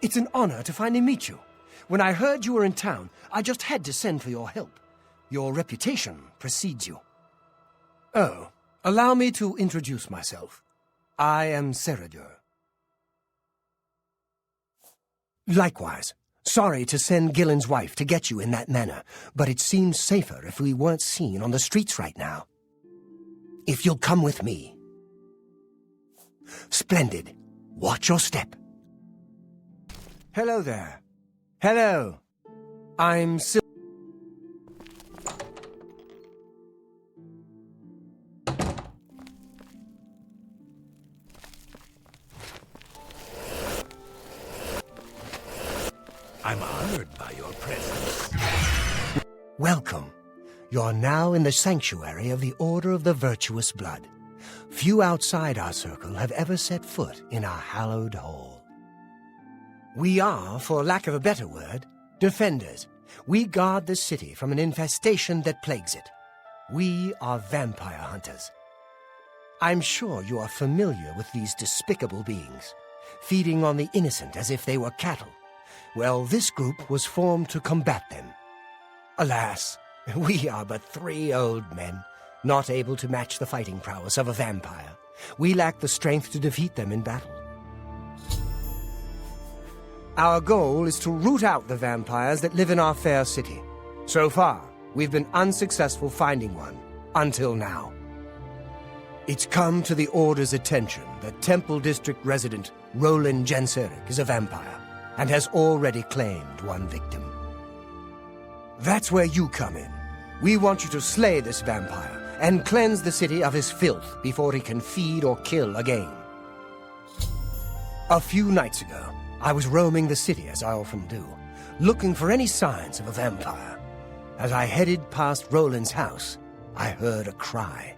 It's an honor to finally meet you. When I heard you were in town, I just had to send for your help. Your reputation precedes you. Oh, allow me to introduce myself. I am Seradur. Likewise. Sorry to send Gillen's wife to get you in that manner, but it seems safer if we weren't seen on the streets right now. If you'll come with me. Splendid. Watch your step. Hello there. Hello. I'm I'm honored by your presence. Welcome. You're now in the sanctuary of the Order of the Virtuous Blood. Few outside our circle have ever set foot in our hallowed hall. We are, for lack of a better word, defenders. We guard the city from an infestation that plagues it. We are vampire hunters. I'm sure you are familiar with these despicable beings, feeding on the innocent as if they were cattle. Well, this group was formed to combat them. Alas, we are but 3 old men, not able to match the fighting prowess of a vampire. We lack the strength to defeat them in battle. Our goal is to root out the vampires that live in our fair city. So far, we've been unsuccessful finding one, until now. It's come to the Order's attention that Temple District resident Roland Genseric is a vampire, and has already claimed one victim. That's where you come in. We want you to slay this vampire and cleanse the city of his filth before he can feed or kill again. A few nights ago, I was roaming the city as I often do, looking for any signs of a vampire. As I headed past Roland's house, I heard a cry.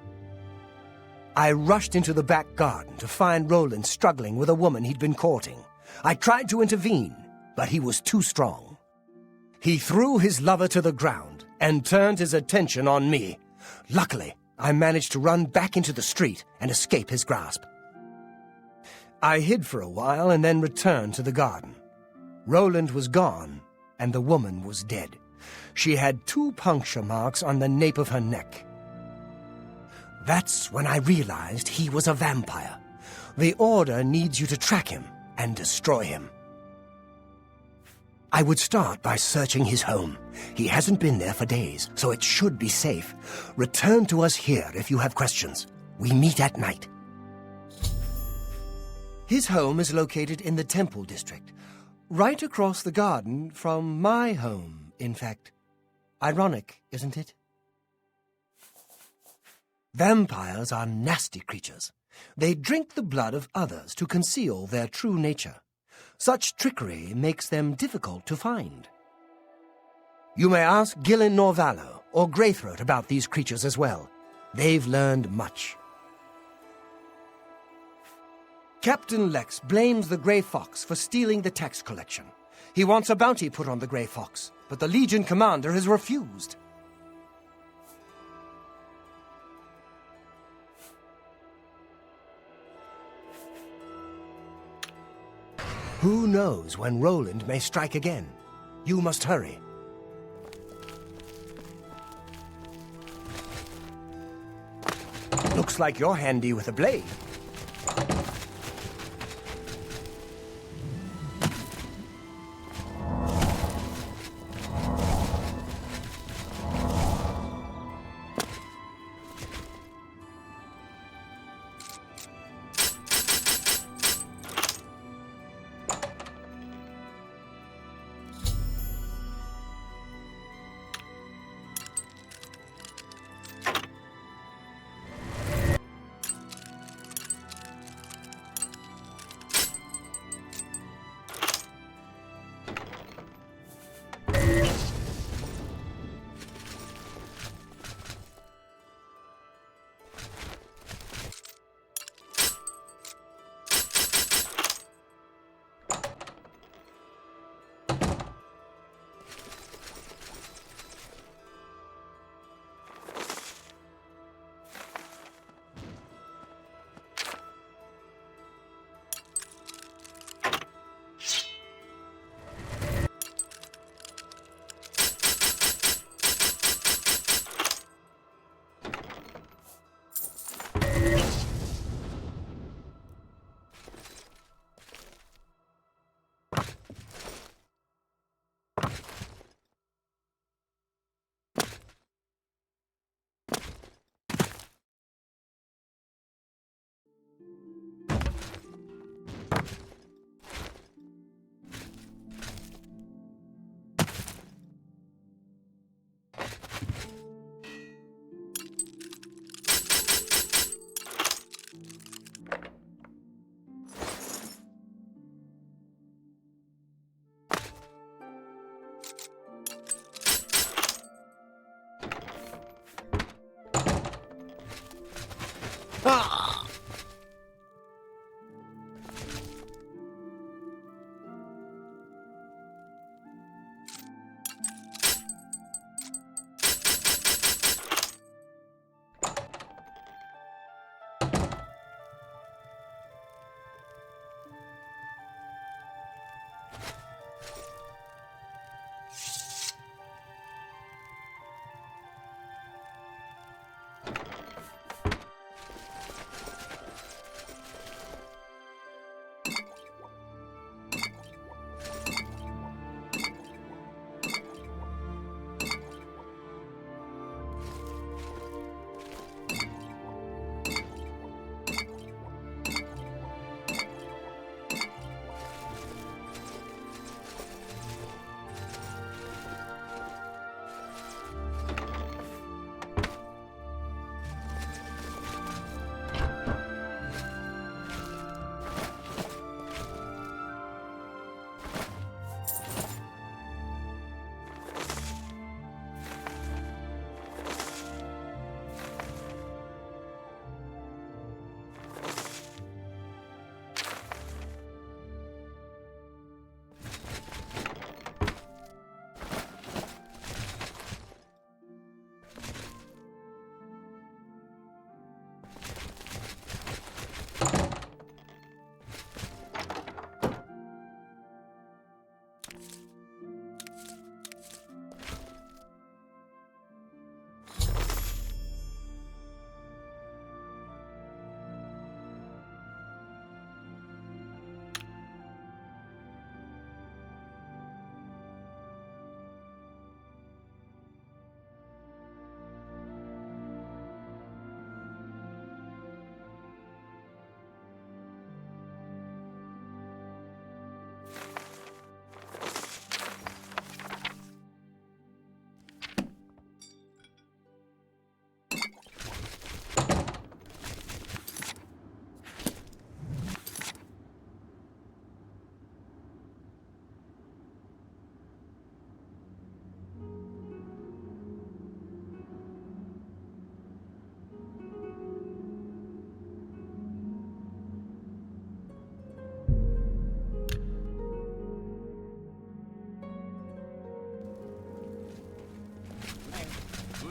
I rushed into the back garden to find Roland struggling with a woman he'd been courting. I tried to intervene, but he was too strong. He threw his lover to the ground and turned his attention on me. Luckily, I managed to run back into the street and escape his grasp. I hid for a while and then returned to the garden. Roland was gone, and the woman was dead. She had 2 puncture marks on the nape of her neck. That's when I realized he was a vampire. The Order needs you to track him and destroy him. I would start by searching his home. He hasn't been there for days, so it should be safe. Return to us here if you have questions. We meet at night. His home is located in the Temple District, right across the garden from my home, in fact. Ironic, isn't it? Vampires are nasty creatures. They drink the blood of others to conceal their true nature. Such trickery makes them difficult to find. You may ask Gillen Norvallo or Greythroat about these creatures as well. They've learned much. Captain Lex blames the Grey Fox for stealing the tax collection. He wants a bounty put on the Grey Fox, but the Legion commander has refused. Who knows when Roland may strike again? You must hurry. Looks like you're handy with a blade.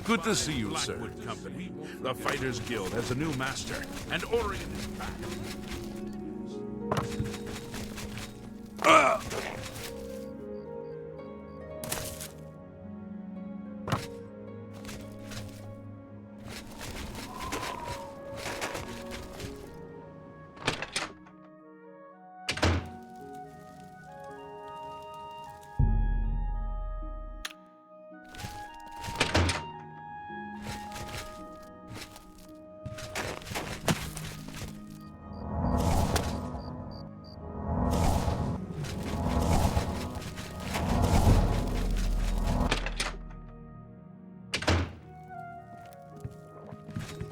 Good to see you, sir. Company. The Fighters Guild has a new master, and Orion is back.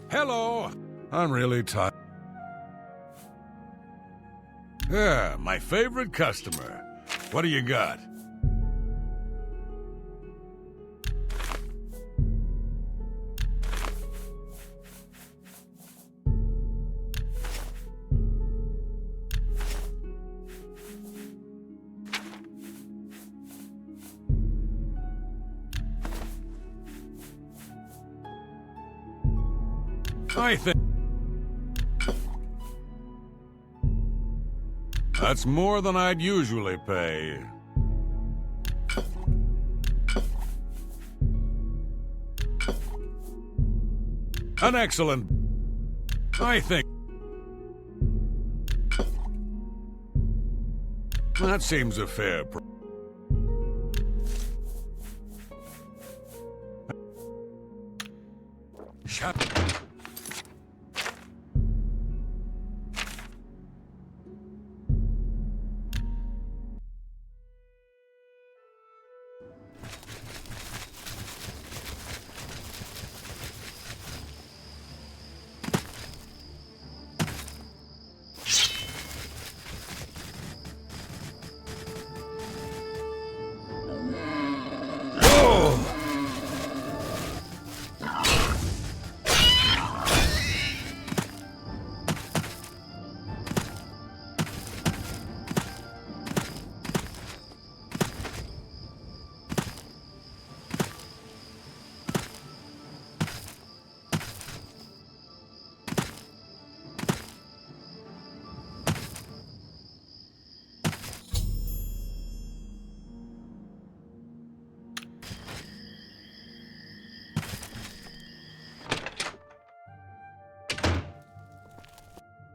Hello! I'm really tired. Yeah, my favorite customer. What do you got? I think that's more than I'd usually pay. An excellent... I think... That seems a fair price. Shut...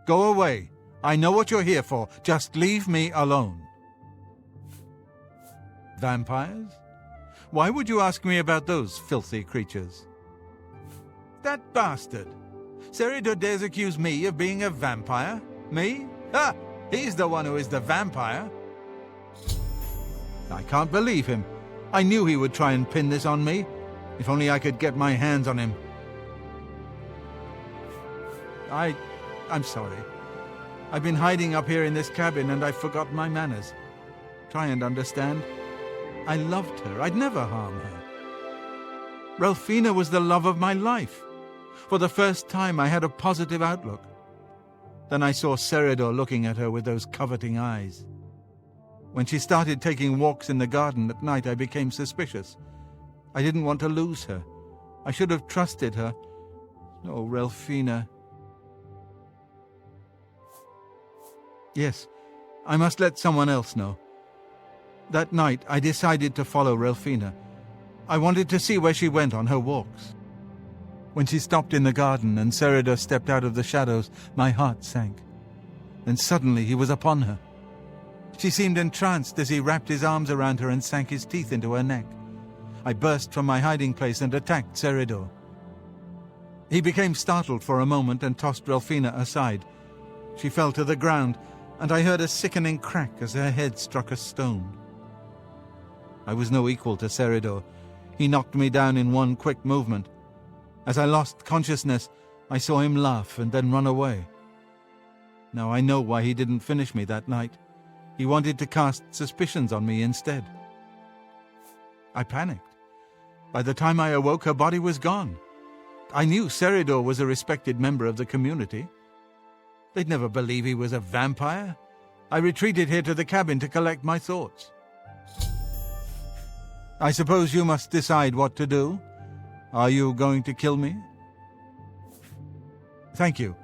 Go away. I know what you're here for. Just leave me alone. Vampires? Why would you ask me about those filthy creatures? That bastard! Seridor dares accuse me of being a vampire? Me? Ha! He's the one who is the vampire. I can't believe him. I knew he would try and pin this on me. If only I could get my hands on him. I'm sorry. I've been hiding up here in this cabin and I've forgotten my manners. Try and understand. I loved her. I'd never harm her. Ralphina was the love of my life. For the first time I had a positive outlook. Then I saw Seridor looking at her with those coveting eyes. When she started taking walks in the garden at night, I became suspicious. I didn't want to lose her. I should have trusted her. Oh, Ralphina. Yes, I must let someone else know. That night, I decided to follow Ralphina. I wanted to see where she went on her walks. When she stopped in the garden and Seridor stepped out of the shadows, my heart sank. Then suddenly he was upon her. She seemed entranced as he wrapped his arms around her and sank his teeth into her neck. I burst from my hiding place and attacked Seridor. He became startled for a moment and tossed Ralphina aside. She fell to the ground, and I heard a sickening crack as her head struck a stone. I was no equal to Seridor. He knocked me down in one quick movement. As I lost consciousness, I saw him laugh and then run away. Now I know why he didn't finish me that night. He wanted to cast suspicions on me instead. I panicked. By the time I awoke, her body was gone. I knew Seridor was a respected member of the community. They'd never believe he was a vampire. I retreated here to the cabin to collect my thoughts. I suppose you must decide what to do. Are you going to kill me? Thank you.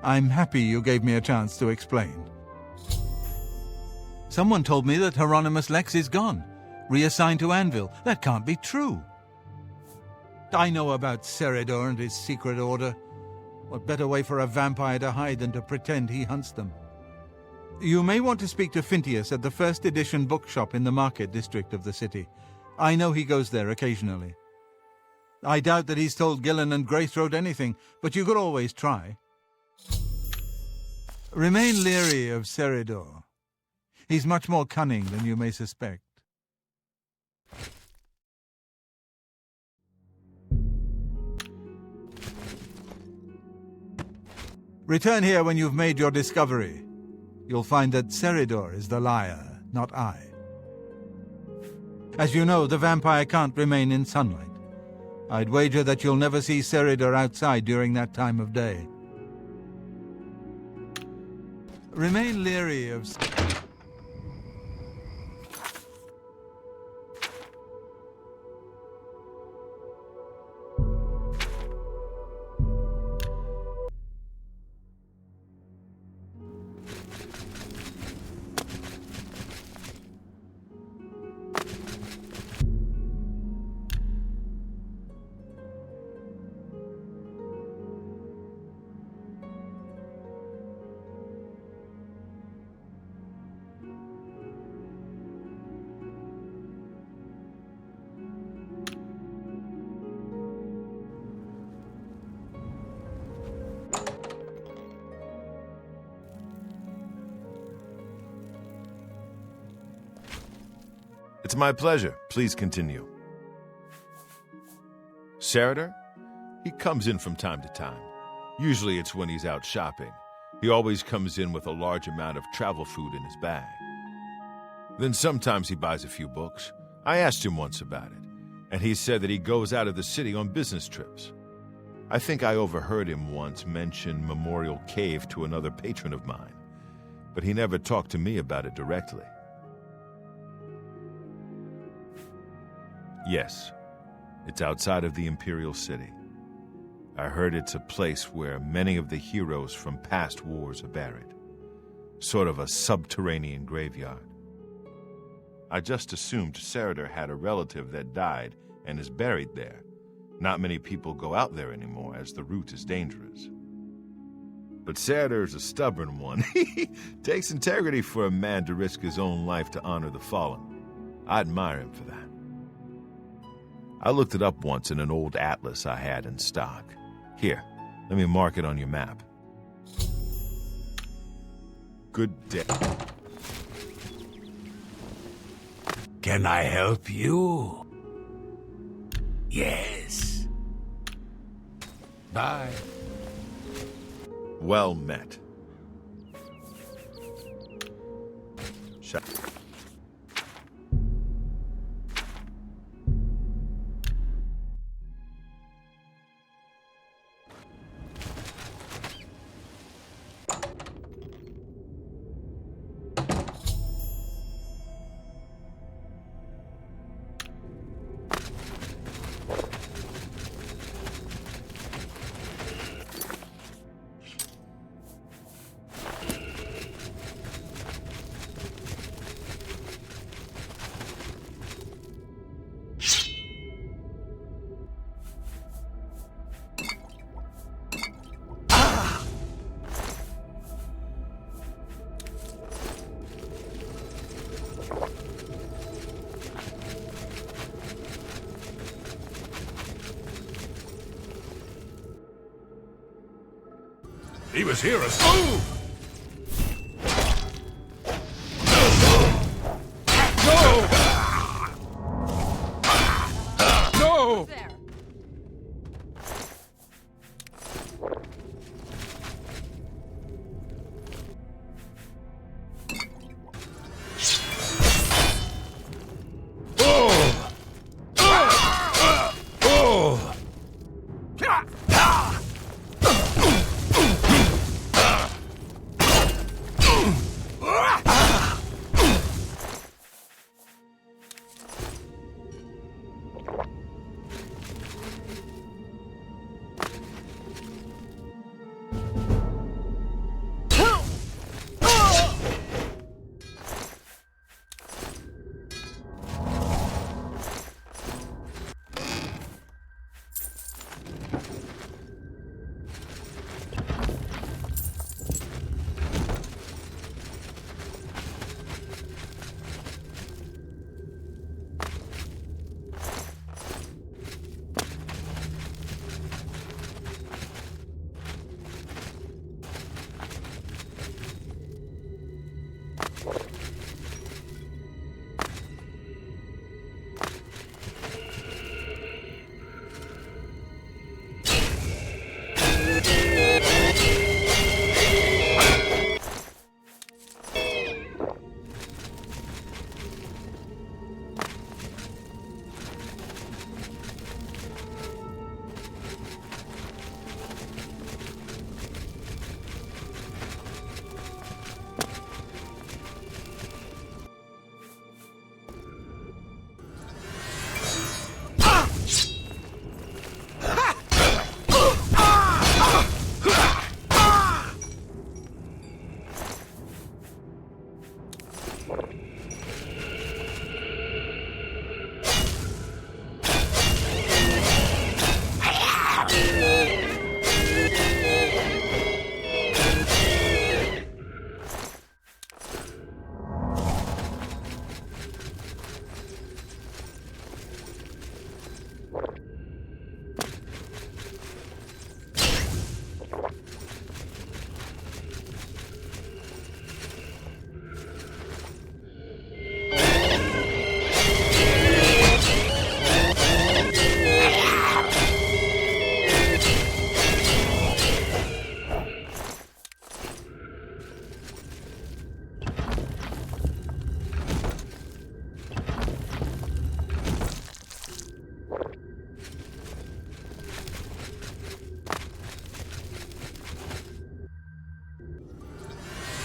I'm happy you gave me a chance to explain. Someone told me that Hieronymus Lex is gone, reassigned to Anvil. That can't be true. I know about Seridor and his secret order. What better way for a vampire to hide than to pretend he hunts them? You may want to speak to Phintius at the first edition bookshop in the market district of the city. I know he goes there occasionally. I doubt that he's told Gillen and Greythroat anything, but you could always try. Remain leery of Seridor. He's much more cunning than you may suspect. Return here when you've made your discovery. You'll find that Seridor is the liar, not I. As you know, the vampire can't remain in sunlight. I'd wager that you'll never see Seridor outside during that time of day. Remain leery of... It's my pleasure. Please continue. Seridor? He comes in from time to time. Usually it's when he's out shopping. He always comes in with a large amount of travel food in his bag. Then sometimes he buys a few books. I asked him once about it, and he said that he goes out of the city on business trips. I think I overheard him once mention Memorial Cave to another patron of mine, but he never talked to me about it directly. Yes, it's outside of the Imperial City. I heard it's a place where many of the heroes from past wars are buried. Sort of a subterranean graveyard. I just assumed Seridor had a relative that died and is buried there. Not many people go out there anymore, as the route is dangerous. But Serdur's a stubborn one. Takes integrity for a man to risk his own life to honor the fallen. I admire him for that. I looked it up once in an old atlas I had in stock. Here, let me mark it on your map. Good day. Can I help you? Yes. Bye. Well met. He was here as— Oh! No! No! There.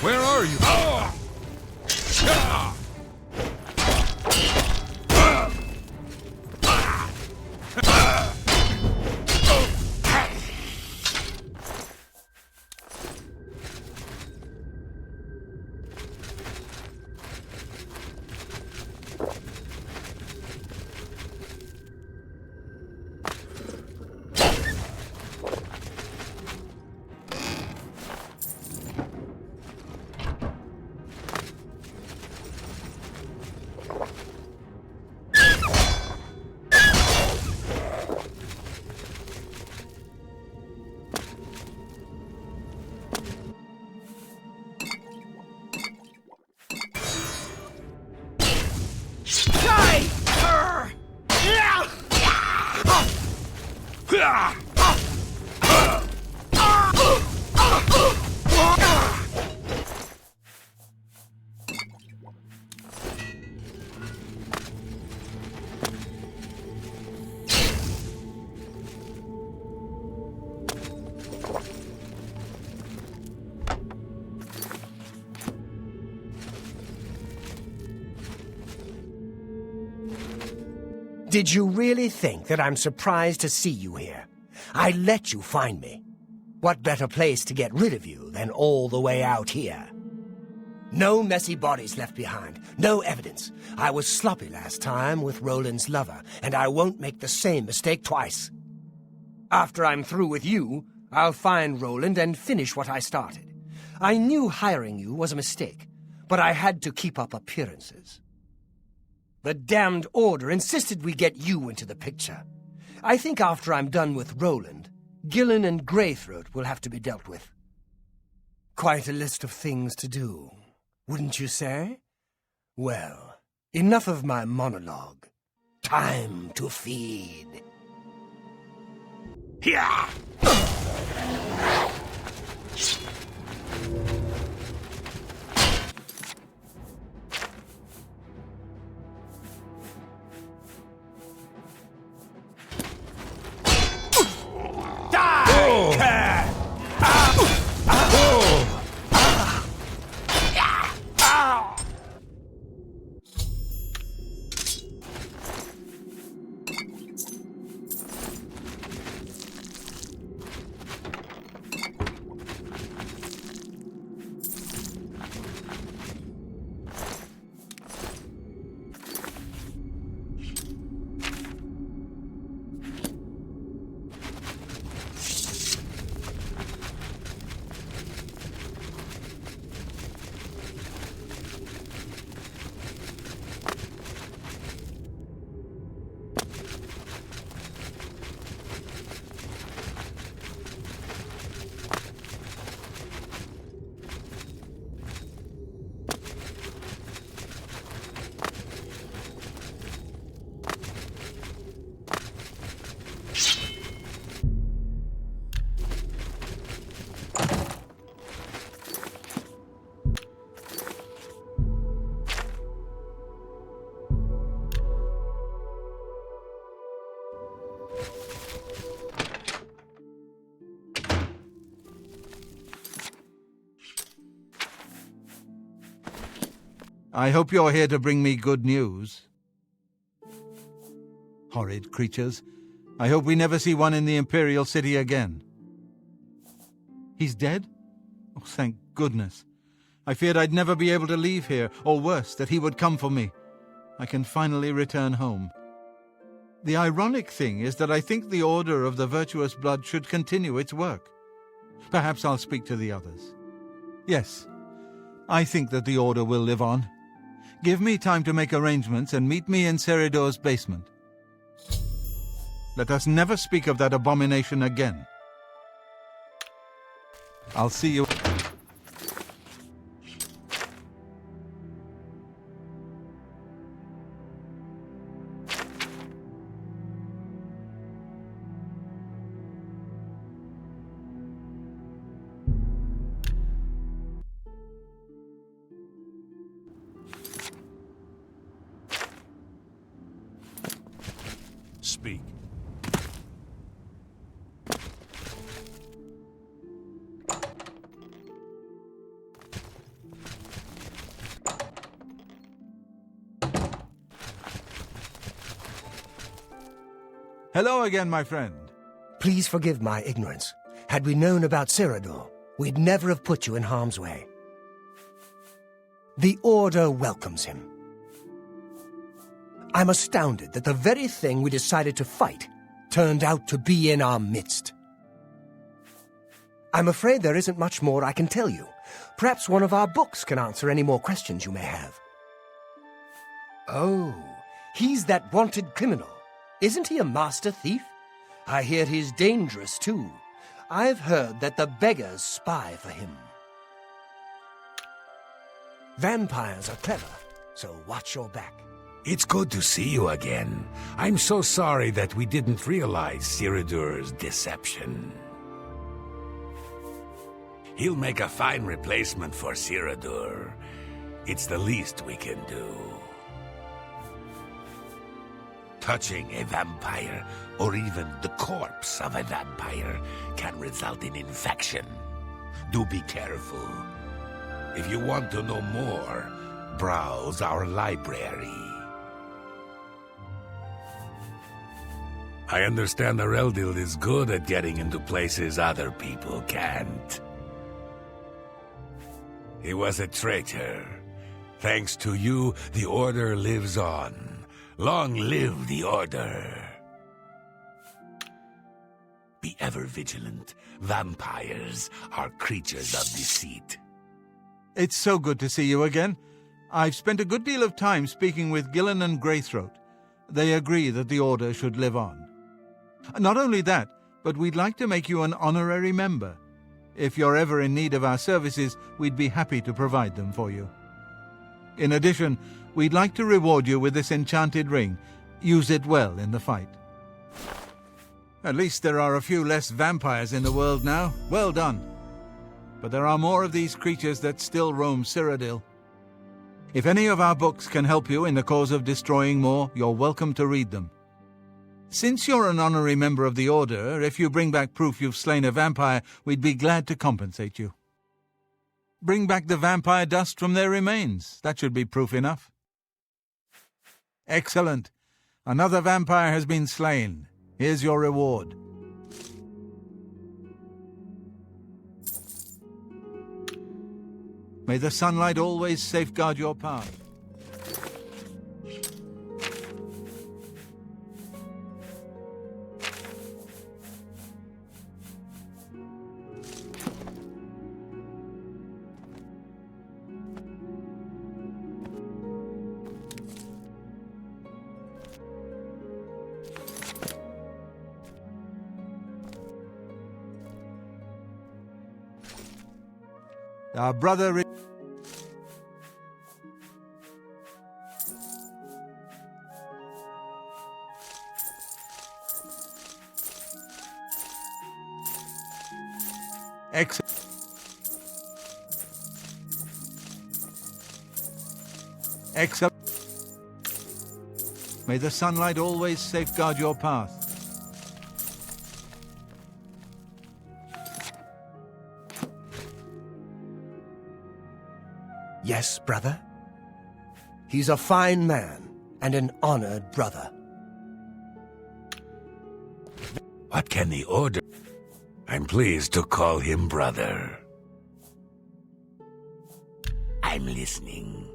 Where are you? Oh! Ah! Did you really think that I'm surprised to see you here? I let you find me. What better place to get rid of you than all the way out here? No messy bodies left behind, no evidence. I was sloppy last time with Roland's lover, and I won't make the same mistake twice. After I'm through with you, I'll find Roland and finish what I started. I knew hiring you was a mistake, but I had to keep up appearances. The damned Order insisted we get you into the picture. I think after I'm done with Roland, Gillen and Greythroat will have to be dealt with. Quite a list of things to do, wouldn't you say? Well, enough of my monologue. Time to feed. Yeah! I hope you're here to bring me good news. Horrid creatures. I hope we never see one in the Imperial City again. He's dead? Oh, thank goodness. I feared I'd never be able to leave here, or worse, that he would come for me. I can finally return home. The ironic thing is that I think the Order of the Virtuous Blood should continue its work. Perhaps I'll speak to the others. Yes, I think that the Order will live on. Give me time to make arrangements and meet me in Seridor's basement. Let us never speak of that abomination again. I'll see you. Speak. Hello again, my friend. Please forgive my ignorance. Had we known about Seridor, we'd never have put you in harm's way. The Order welcomes him. I'm astounded that the very thing we decided to fight turned out to be in our midst. I'm afraid there isn't much more I can tell you. Perhaps one of our books can answer any more questions you may have. Oh, he's that wanted criminal. Isn't he a master thief? I hear he's dangerous, too. I've heard that the beggars spy for him. Vampires are clever, so watch your back. It's good to see you again. I'm so sorry that we didn't realize Seridur's deception. He'll make a fine replacement for Seridur. It's the least we can do. Touching a vampire, or even the corpse of a vampire, can result in infection. Do be careful. If you want to know more, browse our library. I understand Areldil is good at getting into places other people can't. He was a traitor. Thanks to you, the Order lives on. Long live the Order. Be ever vigilant. Vampires are creatures of deceit. It's so good to see you again. I've spent a good deal of time speaking with Gillen and Greythroat. They agree that the Order should live on. Not only that, but we'd like to make you an honorary member. If you're ever in need of our services, we'd be happy to provide them for you. In addition, we'd like to reward you with this enchanted ring. Use it well in the fight. At least there are a few less vampires in the world now. Well done. But there are more of these creatures that still roam Cyrodiil. If any of our books can help you in the cause of destroying more, you're welcome to read them. Since you're an honorary member of the Order, if you bring back proof you've slain a vampire, we'd be glad to compensate you. Bring back the vampire dust from their remains. That should be proof enough. Excellent. Another vampire has been slain. Here's your reward. May the sunlight always safeguard your path. Our brother... Excellent. May the sunlight always safeguard your path. Yes, brother? He's a fine man and an honored brother. What can the Order... I'm pleased to call him brother. I'm listening.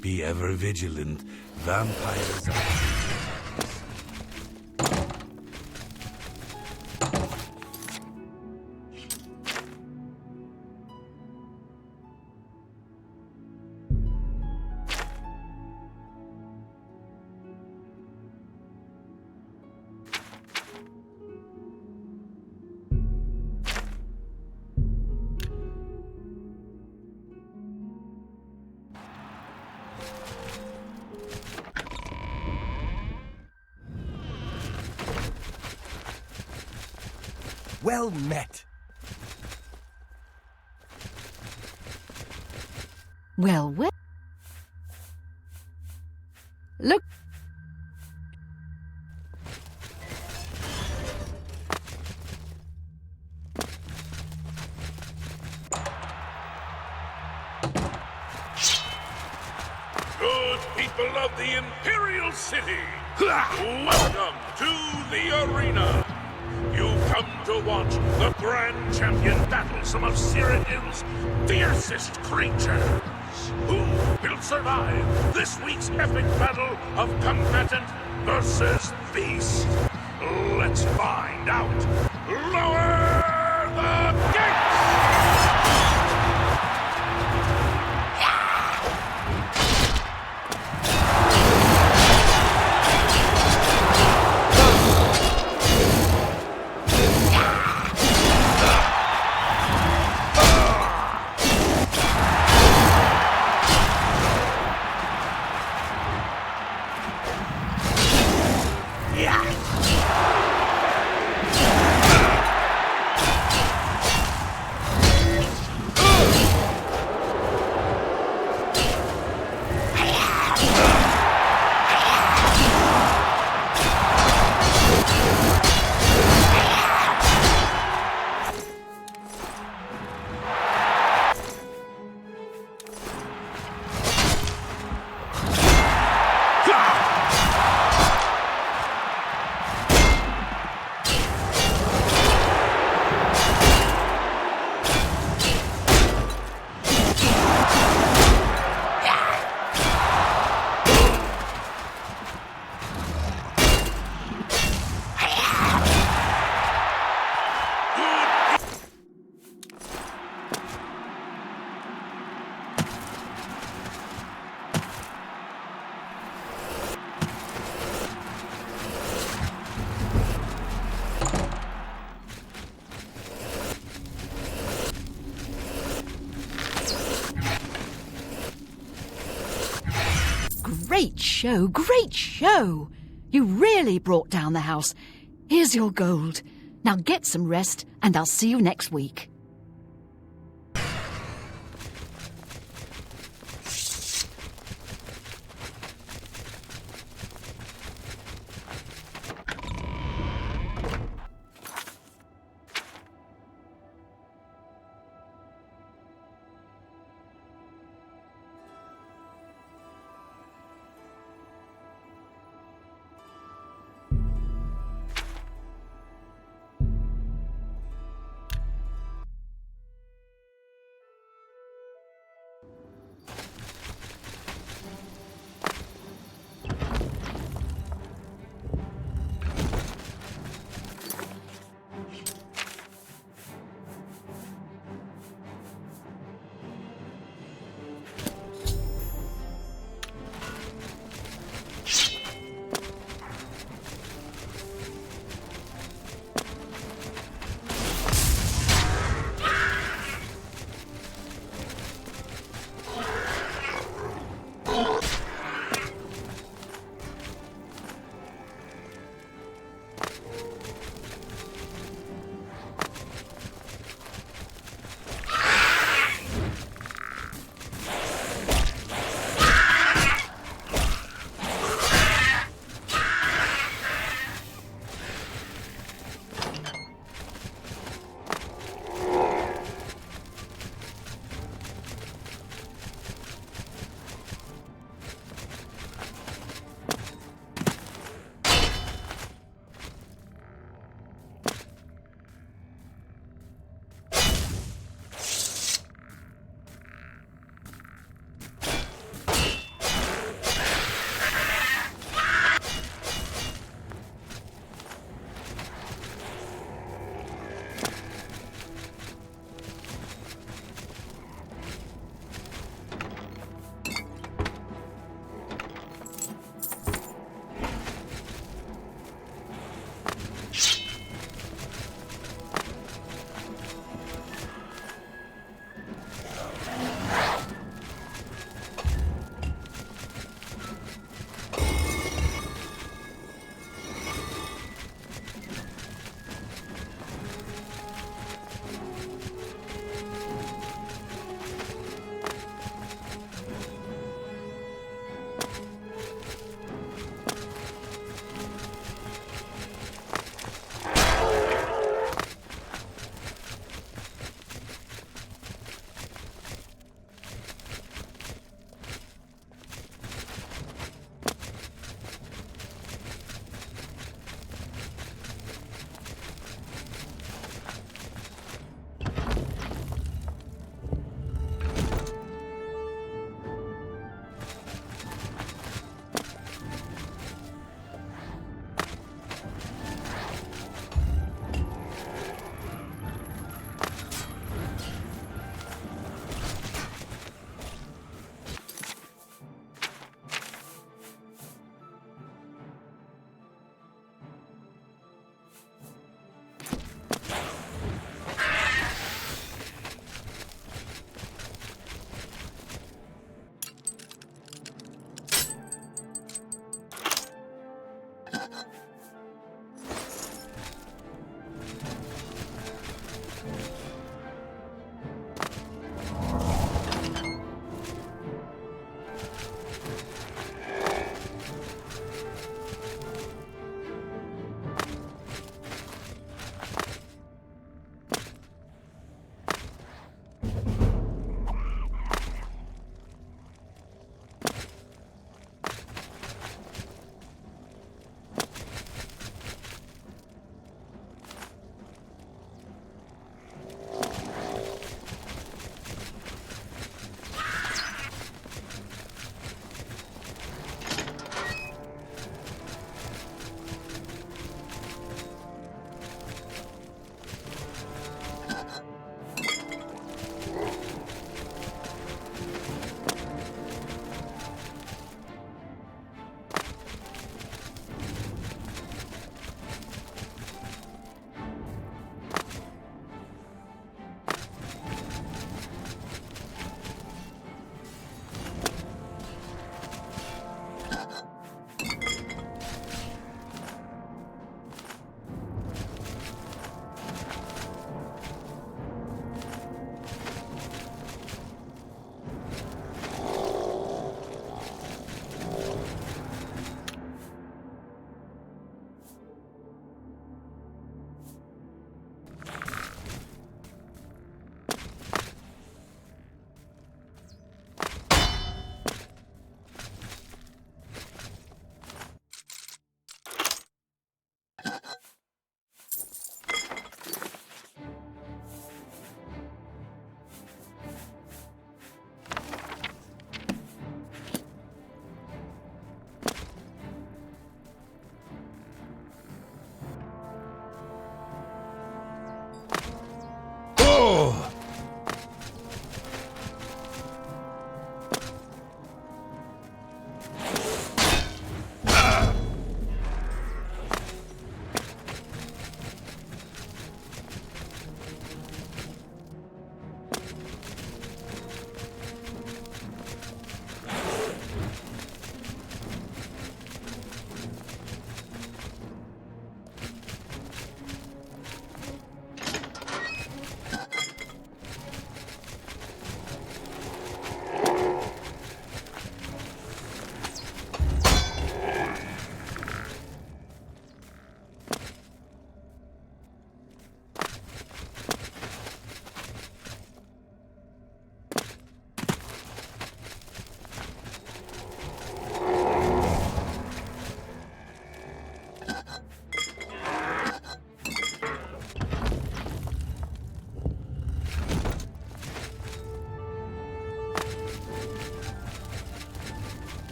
Be ever vigilant. Vampires are... Well met. Well, look. Good people of the Imperial City, welcome to the arena. You've come to watch the grand champion battle some of Cyrodiil's fiercest creatures. Who will survive this week's epic battle of combatant versus beast? Let's find out. Lower the gates! Great show, great show! You really brought down the house. Here's your gold. Now get some rest, and I'll see you next week.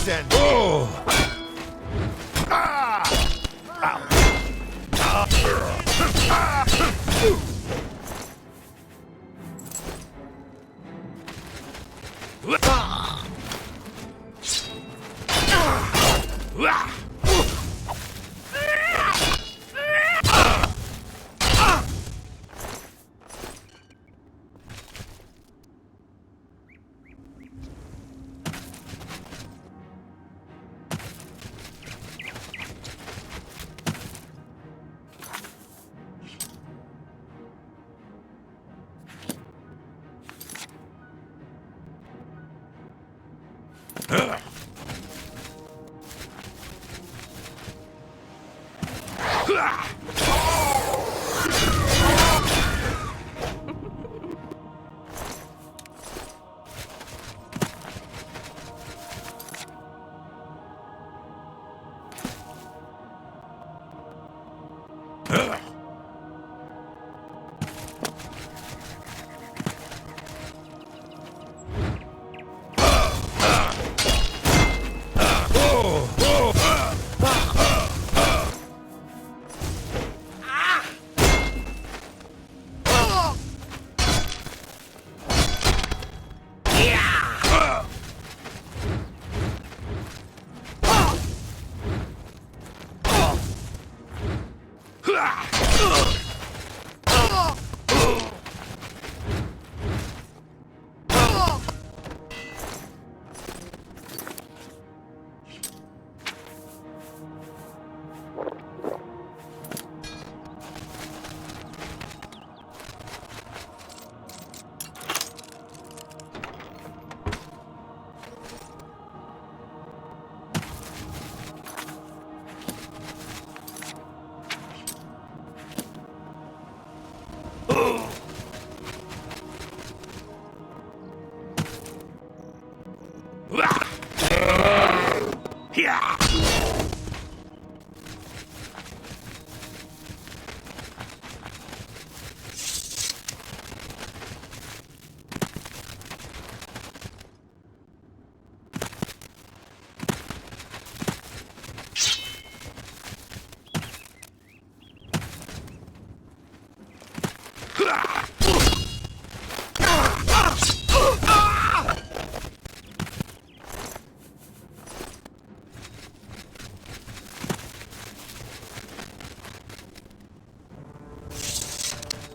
send. Oh!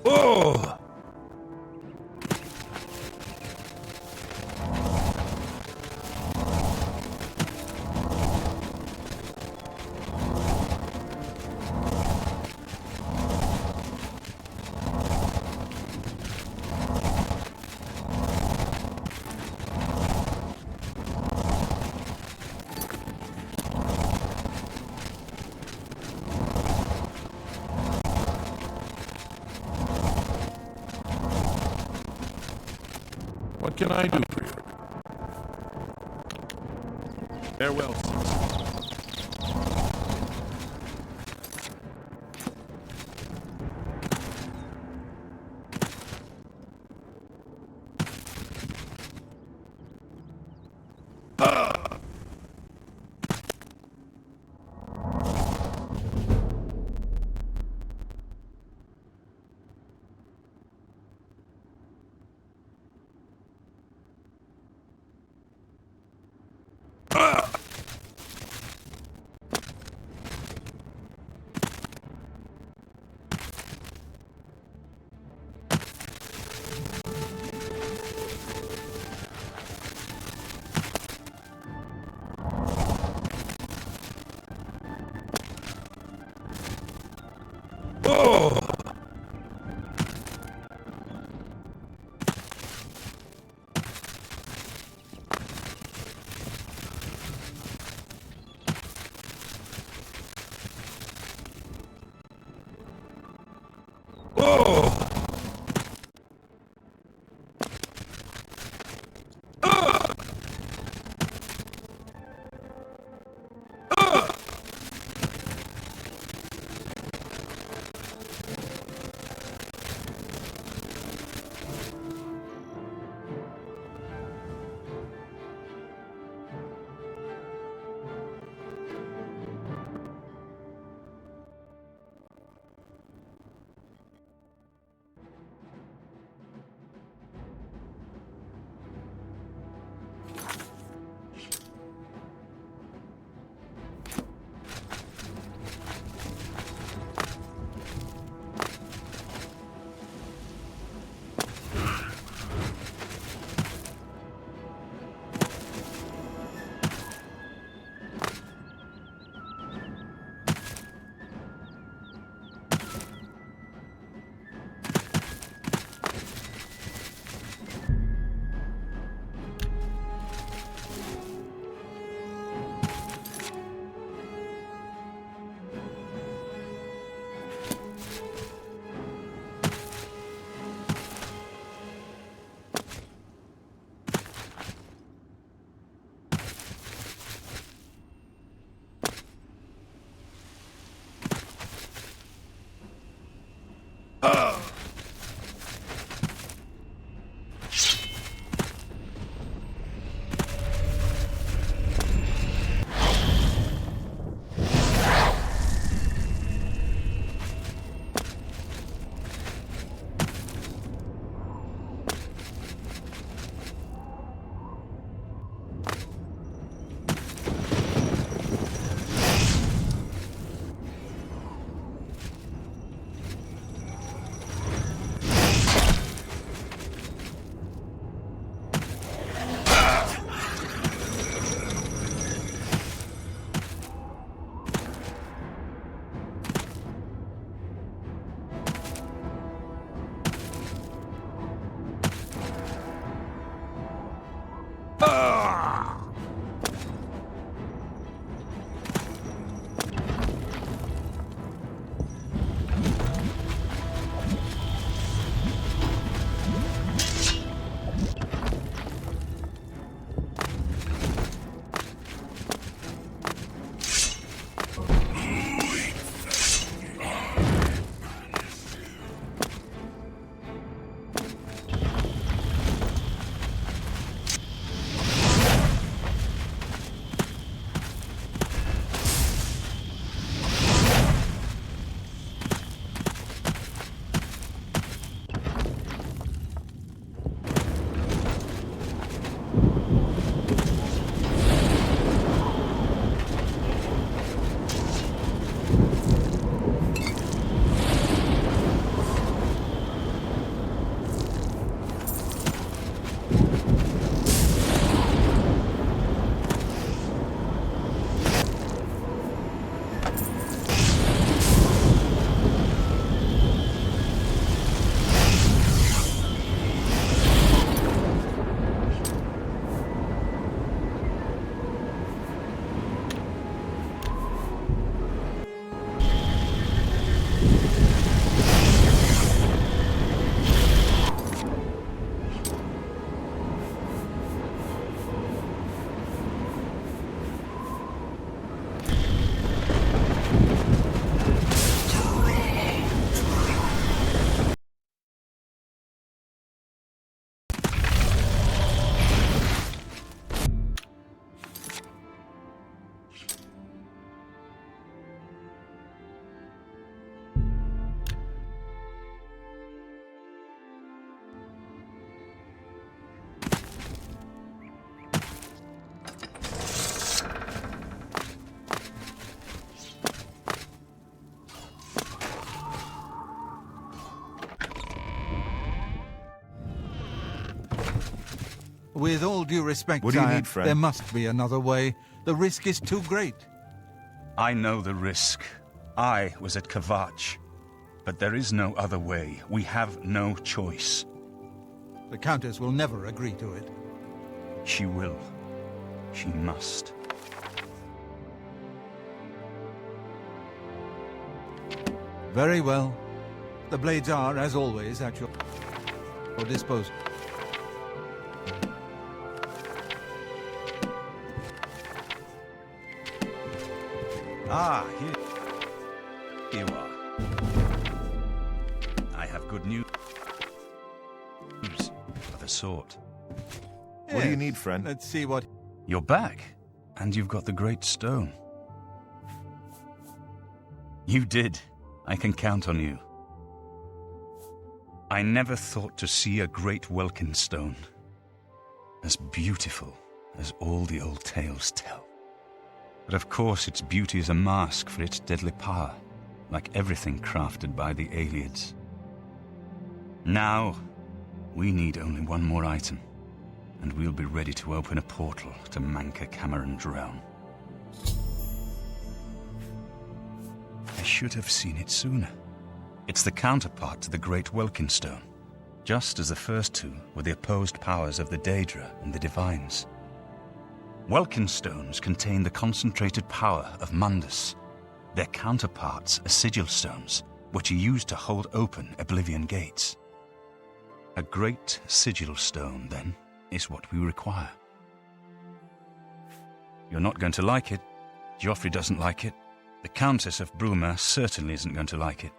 Oh! What can I do for you? Farewell, citizen. With all due respect, What do you sire, need, friend? there must be another way. The risk is too great. I know the risk. I was at Kvatch. But there is no other way. We have no choice. The Countess will never agree to it. She will. She must. Very well. The blades are, as always, at your disposal. Ah, here you are. I have good news of a sort. What do you Yes, need, friend? Let's see what... You're back, and you've got the Great Stone. You did. I can count on you. I never thought to see a great Welkin stone, as beautiful as all the old tales tell. But of course its beauty is a mask for its deadly power, like everything crafted by the Aelids. Now, we need only one more item, and we'll be ready to open a portal to Manca Cameron's realm. I should have seen it sooner. It's the counterpart to the Great Welkin Stone, just as the first two were the opposed powers of the Daedra and the Divines. Welkin stones contain the concentrated power of Mundus. Their counterparts are sigil stones, which are used to hold open Oblivion gates. A great sigil stone, then, is what we require. You're not going to like it. Joffrey doesn't like it. The Countess of Bruma certainly isn't going to like it.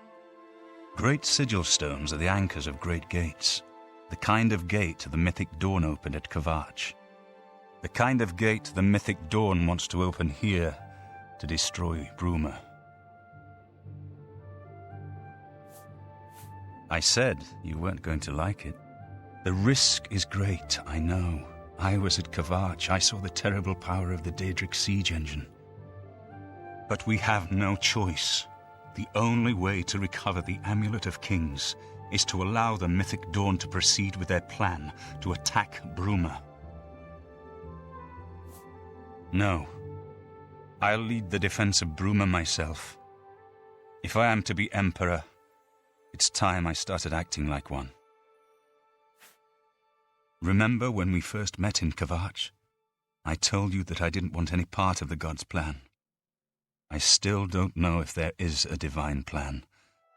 Great sigil stones are the anchors of great gates, the kind of gate the mythic Dawn opened at Kvatch. The kind of gate the mythic Dawn wants to open here to destroy Bruma. I said you weren't going to like it. The risk is great, I know. I was at Kvatch. I saw the terrible power of the Daedric siege engine. But we have no choice. The only way to recover the Amulet of Kings is to allow the mythic Dawn to proceed with their plan to attack Bruma. No. I'll lead the defense of Bruma myself. If I am to be Emperor, it's time I started acting like one. Remember when we first met in Kvatch? I told you that I didn't want any part of the gods' plan. I still don't know if there is a divine plan,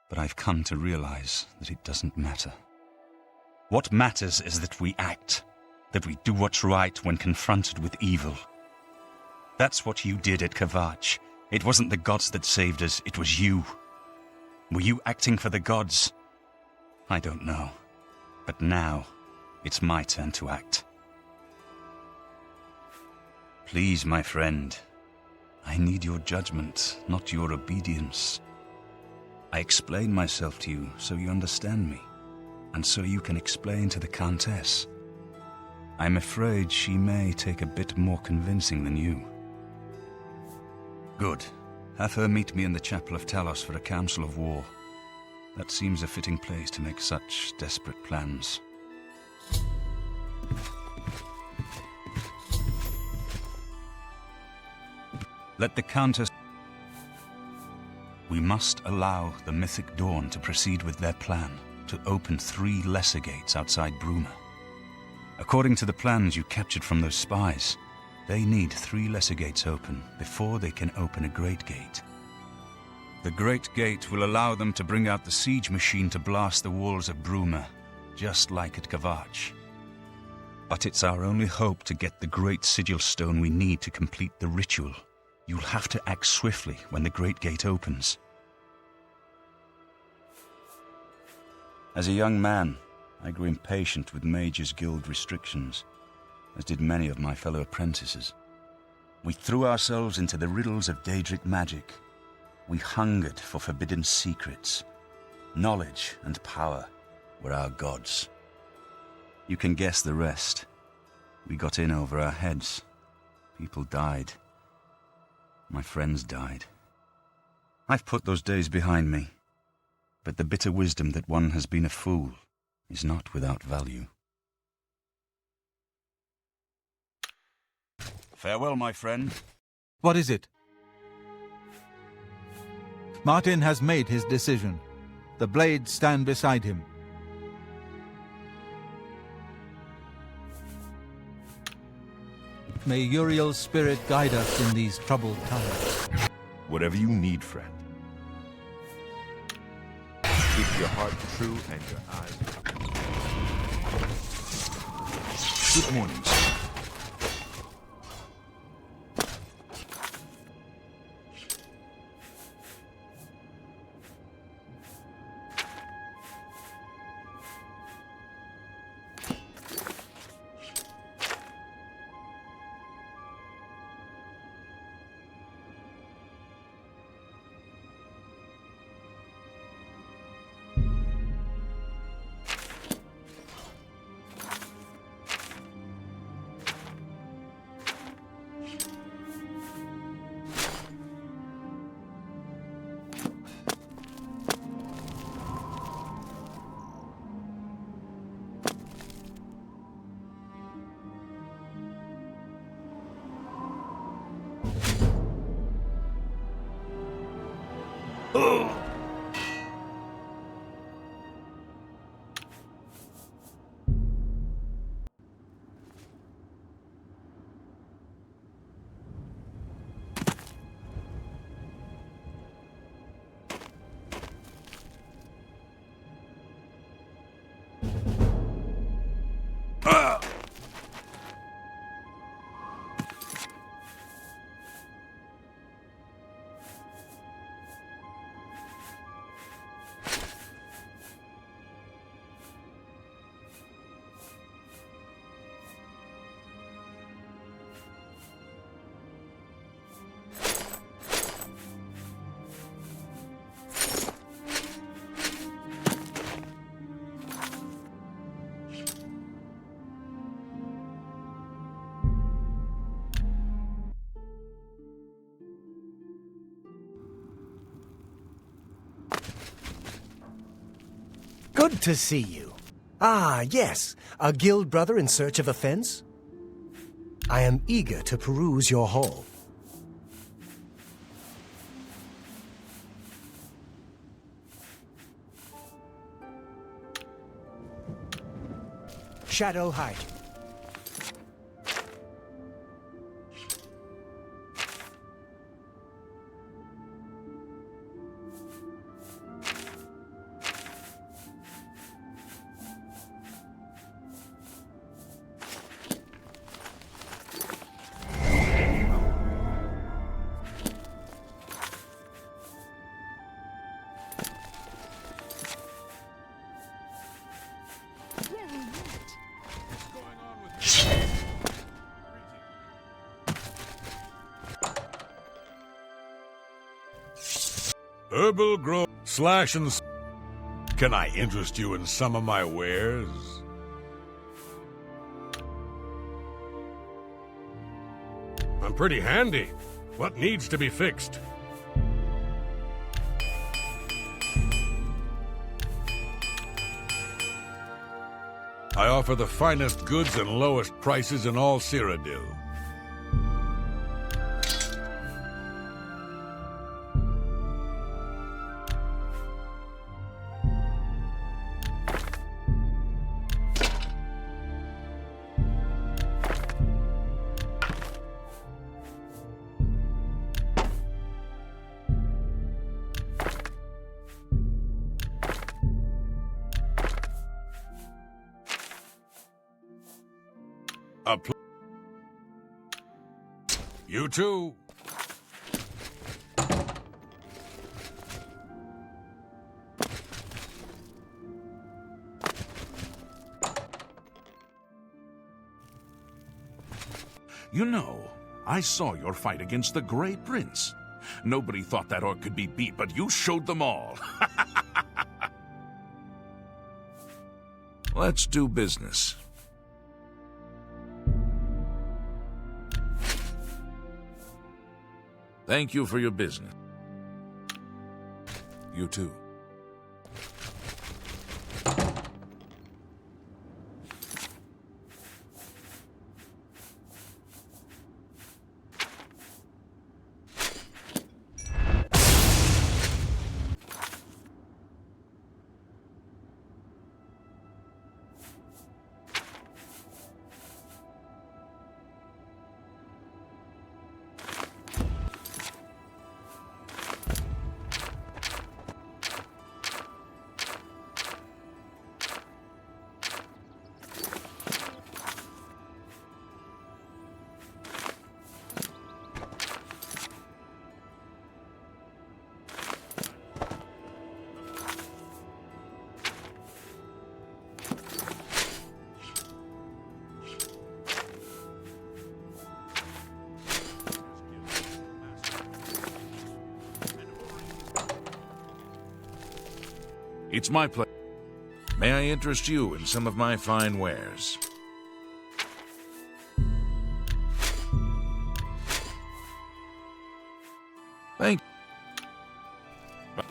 but I've come to realize that it doesn't matter. What matters is that we act, that we do what's right when confronted with evil. That's what you did at Kvatch. It wasn't the gods that saved us, it was you. Were you acting for the gods? I don't know. But now, it's my turn to act. Please, my friend, I need your judgment, not your obedience. I explain myself to you so you understand me, and so you can explain to the Countess. I'm afraid she may take a bit more convincing than you. Good. Have her meet me in the Chapel of Talos for a council of war. That seems a fitting place to make such desperate plans. Let the Countess... We must allow the mythic Dawn to proceed with their plan to open 3 lesser gates outside Bruma. According to the plans you captured from those spies, they need 3 lesser gates open before they can open a great gate. The great gate will allow them to bring out the siege machine to blast the walls of Bruma, just like at Kvatch. But it's our only hope to get the great sigil stone we need to complete the ritual. You'll have to act swiftly when the great gate opens. As a young man, I grew impatient with Mages Guild restrictions, as did many of my fellow apprentices. We threw ourselves into the riddles of Daedric magic. We hungered for forbidden secrets. Knowledge and power were our gods. You can guess the rest. We got in over our heads. People died. My friends died. I've put those days behind me, but the bitter wisdom that one has been a fool is not without value. Farewell, my friend. What is it? Martin has made his decision. The blades stand beside him. May Uriel's spirit guide us in these troubled times. Whatever you need, friend. Keep your heart true and your eyes open. Good morning, sir. Good to see you. Ah, yes, a guild brother in search of a fence? I am eager to peruse your hall. Shadow Height. Herbal grow slash and... Can I interest you in some of my wares? I'm pretty handy. What needs to be fixed? I offer the finest goods and lowest prices in all Cyrodiil. You too. You know, I saw your fight against the Grey Prince. Nobody thought that orc could be beat, but you showed them all. Let's do business. Thank you for your business. You too. It's my pleasure. May I interest you in some of my fine wares? Thank you.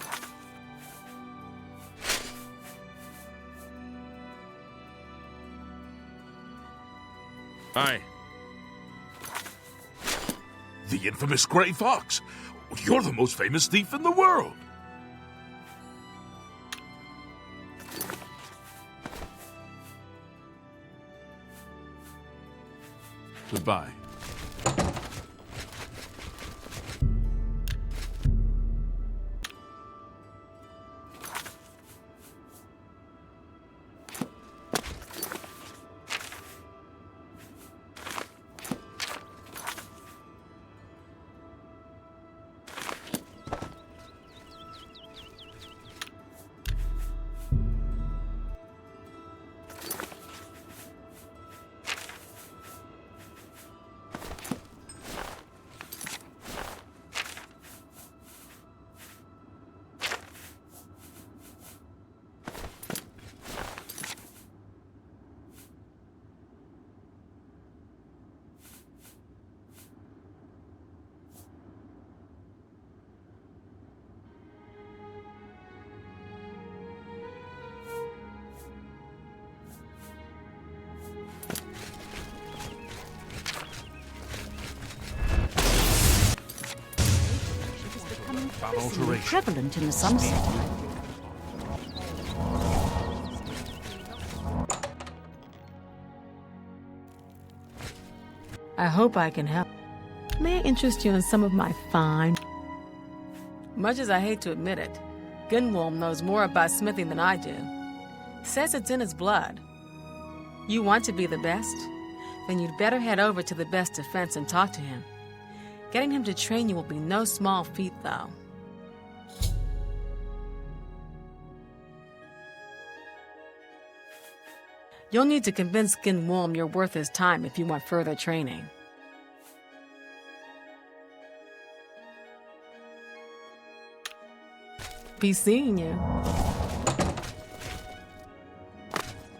Hi. The infamous Gray Fox. You're the most famous thief in the world. Goodbye. Prevalent in the sunset. I hope I can help. May I interest you in some of my fine... Much as I hate to admit it, Gunwolm knows more about smithing than I do. Says it's in his blood. You want to be the best? Then you'd better head over to the best defense and talk to him. Getting him to train you will be no small feat, though. You'll need to convince Gunwolm you're worth his time if you want further training. Be seeing you.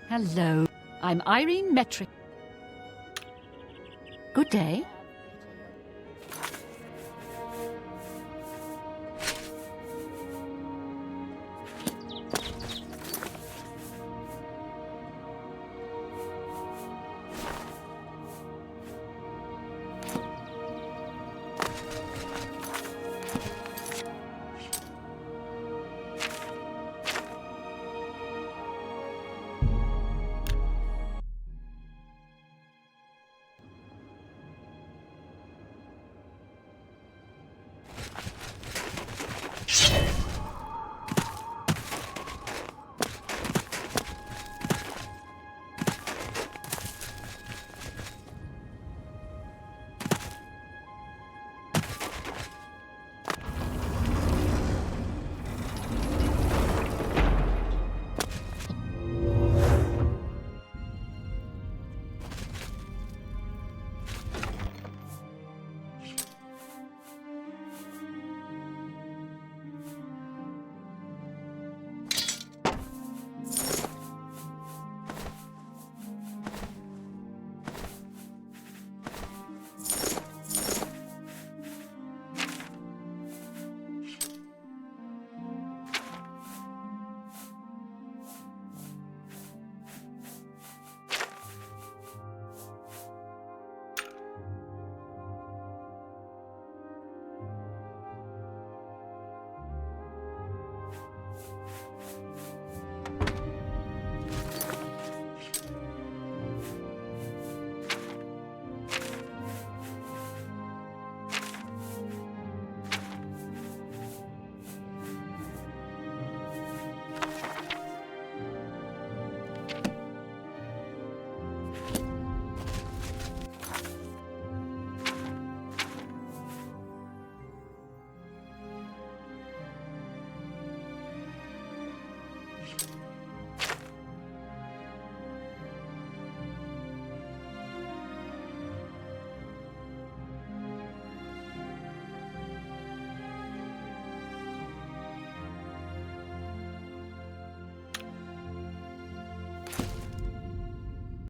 Hello, I'm Irene Metric. Good day.